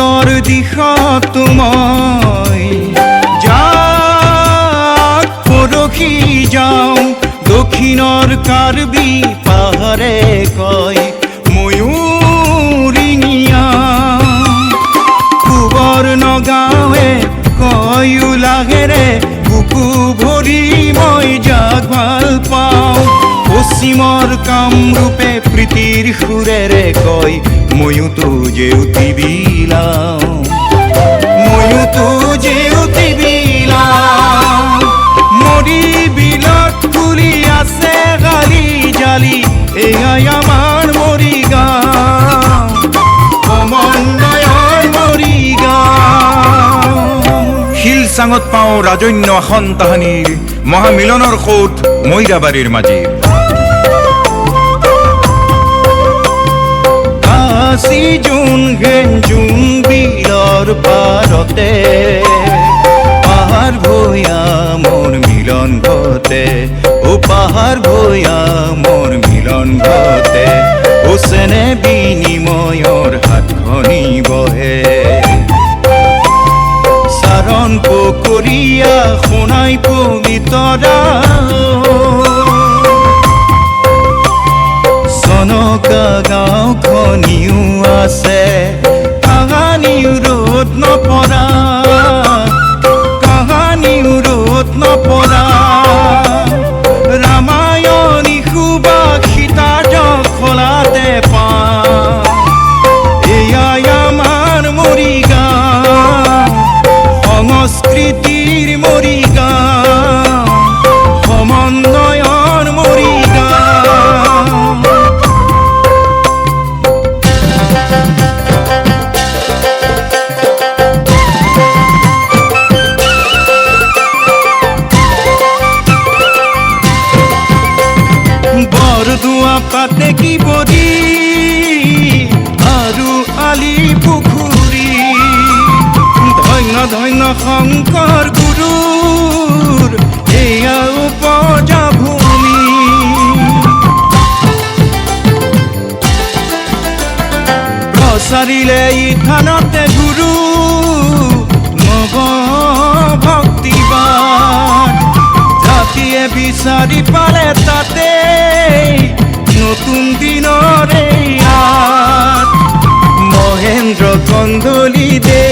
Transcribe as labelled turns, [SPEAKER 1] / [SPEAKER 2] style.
[SPEAKER 1] উত্তৰ দিশত মই যাক পৰখি যাওঁ দক্ষিণৰ কাৰ্বি পাহাৰে কয় ময়ূৰিঙীয়া পূবৰ নগাঁৱে কয় উলাহেৰে বুকু ভৰি মই যাক ভাল পাওঁ পশ্চিমৰ কামৰূপে প্ৰীতিৰ সুৰেৰে কয় ময়োতো জেউতি বিলাওঁ ময়োতো জেউতি বিলাওঁ মৰি বিলত ফুলি আছে গালি জালি এয়াই আমাৰ মৰিগাঁও সমন্বয়ৰ মৰিগাঁও
[SPEAKER 2] শিলচাঙত পাওঁ ৰাজন্য আসন তাহানিৰ মহামিলনৰ সোঁত মৈৰাবাৰীৰ মাজীৰ
[SPEAKER 1] কাশী জোন জোন বিলৰ পাৰতে পাহাৰ ভৈয়া মোৰ মিলন ঘটে ও পাহাৰ ভৈয়া মোৰ মিলন ঘটে ও চেনে বিনিময়ৰ হাতখনি বহে চাৰণ পুখুৰীয়া সোণাই পবিতৰা চনকা গাঁওখনিও আছে কাহানিও ৰ'দ নপৰা কাহানিও ৰ'দ নপৰা ৰামায়ণী সুবাসিতা জখলাতে পাওঁ এয়াই আমাৰ মৰিগাঁও সংস্কৃতিৰ মৰিগাঁও সমন্বয়ৰ মৰিগাঁও বৰদোৱা পাতে কি বৰি আৰু আলি পুখুৰী ধন্য ধন্য শংকৰ গুৰুৰ এয়া উপজা ভূমি প্ৰচাৰিলে ই থানতে গুৰু নৱ ভক্তিবাদ জাতিয়ে বিচাৰি পালে তাতে নতুন দিনৰে ইয়াত মহেন্দ্ৰ কন্দলী দে